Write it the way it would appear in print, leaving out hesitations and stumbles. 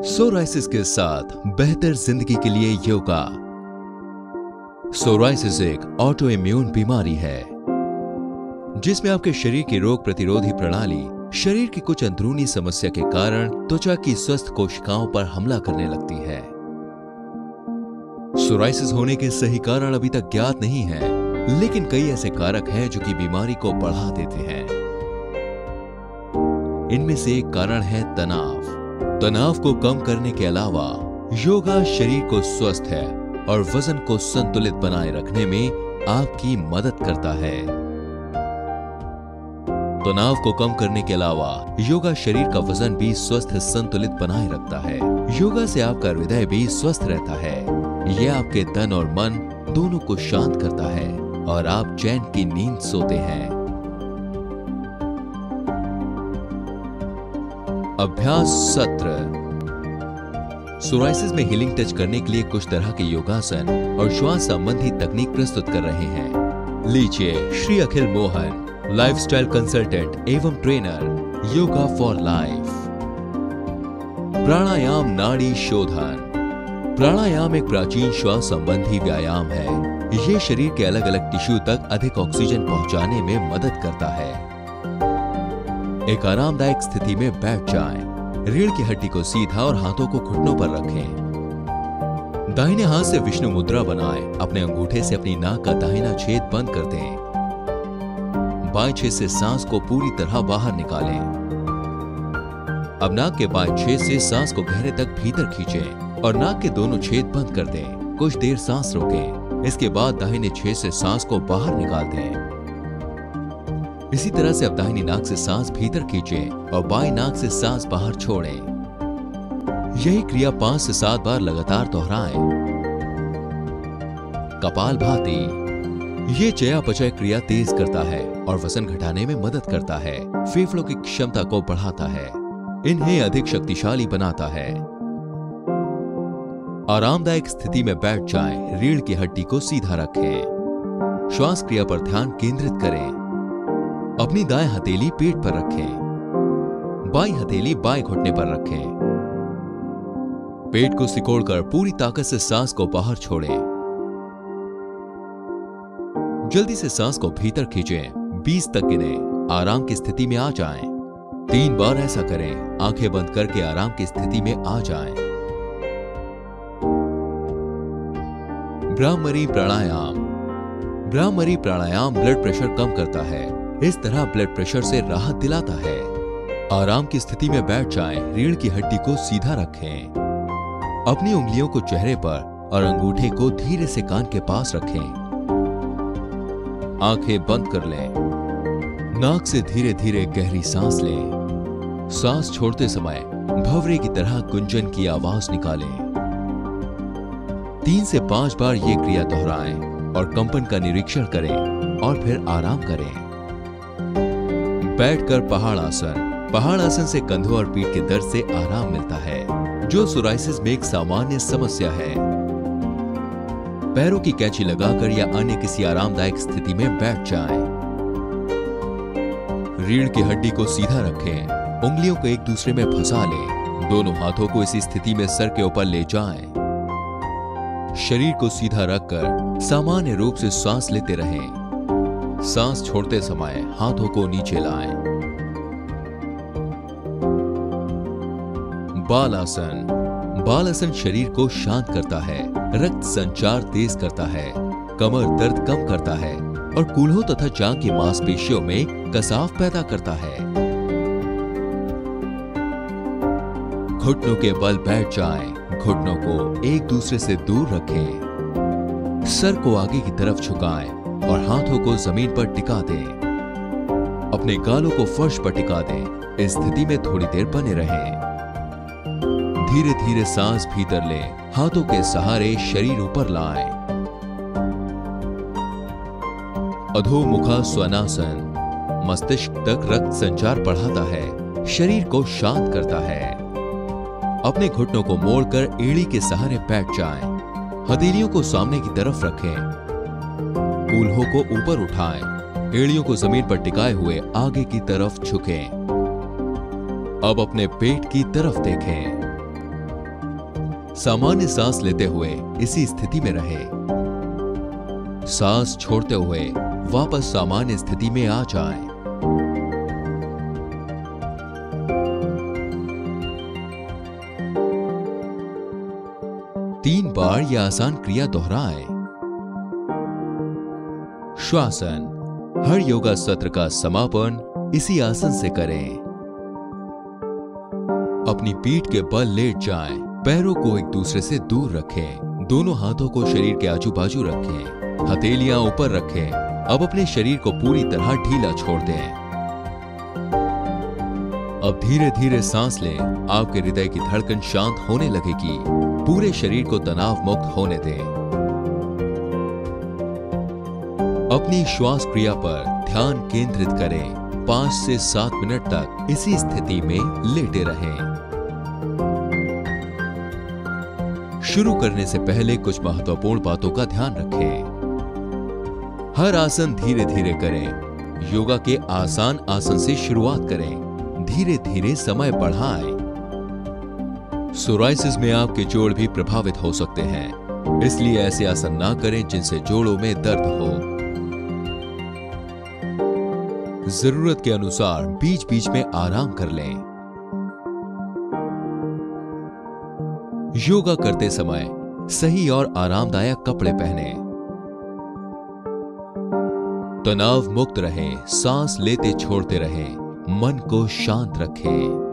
Psoriasis के साथ बेहतर जिंदगी के लिए योगा। सोराइसिस एक ऑटो इम्यून बीमारी है जिसमें आपके शरीर की रोग प्रतिरोधी प्रणाली शरीर की कुछ अंदरूनी समस्या के कारण त्वचा की स्वस्थ कोशिकाओं पर हमला करने लगती है। सोराइसिस होने के सही कारण अभी तक ज्ञात नहीं है, लेकिन कई ऐसे कारक हैं जो कि बीमारी को बढ़ा देते हैं। इनमें से एक कारण है तनाव। तनाव को कम करने के अलावा योगा शरीर को स्वस्थ है और वजन को संतुलित बनाए रखने में आपकी मदद करता है। तनाव को कम करने के अलावा योगा शरीर का वजन भी स्वस्थ संतुलित बनाए रखता है। योगा से आपका हृदय भी स्वस्थ रहता है। यह आपके तन और मन दोनों को शांत करता है और आप चैन की नींद सोते हैं। अभ्यास सत्र। सोराइसिस में हीलिंग टच करने के लिए कुछ तरह के योगासन और श्वास संबंधी तकनीक प्रस्तुत कर रहे हैं। लीजिए श्री अखिल मोहन, लाइफस्टाइल कंसल्टेंट एवं ट्रेनर, योगा फॉर लाइफ। प्राणायाम नाड़ी शोधन। प्राणायाम एक प्राचीन श्वास संबंधी व्यायाम है। ये शरीर के अलग अलग टिश्यू तक अधिक ऑक्सीजन पहुंचाने में मदद करता है। एक आरामदायक स्थिति में बैठ जाएं। रीढ़ की हड्डी को सीधा और हाथों को घुटनों पर रखें। दाहिने हाथ से विष्णु मुद्रा बनाएं। अपने अंगूठे से अपनी नाक का दाहिना छेद बंद कर दें। बाएं छेद से सांस को पूरी तरह बाहर निकालें। अब नाक के बाएं छेद से सांस को गहरे तक भीतर खींचें और नाक के दोनों छेद बंद कर दें। कुछ देर सांस रोकें। इसके बाद दाहिने छेद से सांस को बाहर निकाल दें। इसी तरह से अब दाहिनी नाक से सांस भीतर खींचें और बाईं नाक से सांस बाहर छोड़ें। यही क्रिया 5 से 7 बार लगातार दोहराएं। कपालभाति। ये चयापचय क्रिया तेज करता है और वजन घटाने में मदद करता है। फेफड़ों की क्षमता को बढ़ाता है। इन्हें अधिक शक्तिशाली बनाता है। आरामदायक स्थिति में बैठ जाएं। रीढ़ की हड्डी को सीधा रखें। श्वास क्रिया पर ध्यान केंद्रित करें। अपनी दाएं हथेली पेट पर रखें। बाईं हथेली बाएं घुटने पर रखें। पेट को सिकोड़कर पूरी ताकत से सांस को बाहर छोड़ें। जल्दी से सांस को भीतर खींचें। 20 तक गिनें। आराम की स्थिति में आ जाएं। 3 बार ऐसा करें। आंखें बंद करके आराम की स्थिति में आ जाएं। ब्राह्मरी प्राणायाम। ब्राह्मरी प्राणायाम ब्लड प्रेशर कम करता है। इस तरह ब्लड प्रेशर से राहत दिलाता है। आराम की स्थिति में बैठ जाएं। रीढ़ की हड्डी को सीधा रखें। अपनी उंगलियों को चेहरे पर और अंगूठे को धीरे से कान के पास रखें। आंखें बंद कर लें। नाक से धीरे धीरे गहरी सांस लें। सांस छोड़ते समय भंवरे की तरह गुंजन की आवाज निकालें। 3 से 5 बार ये क्रिया दोहराएं और कंपन का निरीक्षण करें और फिर आराम करें। बैठकर पहाड़ आसन। पहाड़ आसन से कंधों और पीठ के दर्द से आराम मिलता है, जो सोराइसिस में एक सामान्य समस्या है। पैरों की कैंची लगाकर या अन्य किसी आरामदायक स्थिति में बैठ जाएं। रीढ़ की हड्डी को सीधा रखें। उंगलियों को एक दूसरे में फंसा लें। दोनों हाथों को इसी स्थिति में सर के ऊपर ले जाएं। शरीर को सीधा रखकर सामान्य रूप से सांस लेते रहें। सांस छोड़ते समय हाथों को नीचे लाएं। बालासन। बालासन शरीर को शांत करता है, रक्त संचार तेज करता है, कमर दर्द कम करता है और कूल्हों तथा जांघ की मांसपेशियों में कसाव पैदा करता है। घुटनों के बल बैठ जाएं। घुटनों को एक दूसरे से दूर रखें। सर को आगे की तरफ झुकाएं और हाथों को जमीन पर टिका दें। अपने गालों को फर्श पर टिका दें। इस स्थिति में थोड़ी देर बने रहें। धीरे धीरे सांस भीतर लें। हाथों के सहारे शरीर ऊपर लाएं। अधोमुखा स्वनासन। मस्तिष्क तक रक्त संचार बढ़ाता है, शरीर को शांत करता है। अपने घुटनों को मोड़कर एड़ी के सहारे बैठ जाएं। हथेलियों को सामने की तरफ रखें। कूल्हों को ऊपर उठाएं। एड़ियों को जमीन पर टिकाए हुए आगे की तरफ झुकें। अब अपने पेट की तरफ देखें। सामान्य सांस लेते हुए इसी स्थिति में रहें। सांस छोड़ते हुए वापस सामान्य स्थिति में आ जाएं। तीन बार यह आसान क्रिया दोहराएं। श्वासन। हर योगा सत्र का समापन इसी आसन से करें। अपनी पीठ के बल लेट जाएं। पैरों को एक दूसरे से दूर रखें। दोनों हाथों को शरीर के आजू बाजू रखें। हथेलियां ऊपर रखें। अब अपने शरीर को पूरी तरह ढीला छोड़ दें। अब धीरे धीरे सांस लें। आपके हृदय की धड़कन शांत होने लगेगी। पूरे शरीर को तनाव मुक्त होने दें। अपनी श्वास क्रिया पर ध्यान केंद्रित करें। 5 से 7 मिनट तक इसी स्थिति में लेटे रहें। शुरू करने से पहले कुछ महत्वपूर्ण बातों का ध्यान रखें। हर आसन धीरे धीरे करें। योगा के आसान आसन से शुरुआत करें। धीरे धीरे समय बढ़ाएं। सोराइसिस में आपके जोड़ भी प्रभावित हो सकते हैं, इसलिए ऐसे आसन ना करें जिनसे जोड़ों में दर्द हो। जरूरत के अनुसार बीच बीच में आराम कर लें। योगा करते समय सही और आरामदायक कपड़े पहनें। तनाव मुक्त रहें। सांस लेते छोड़ते रहें। मन को शांत रखें।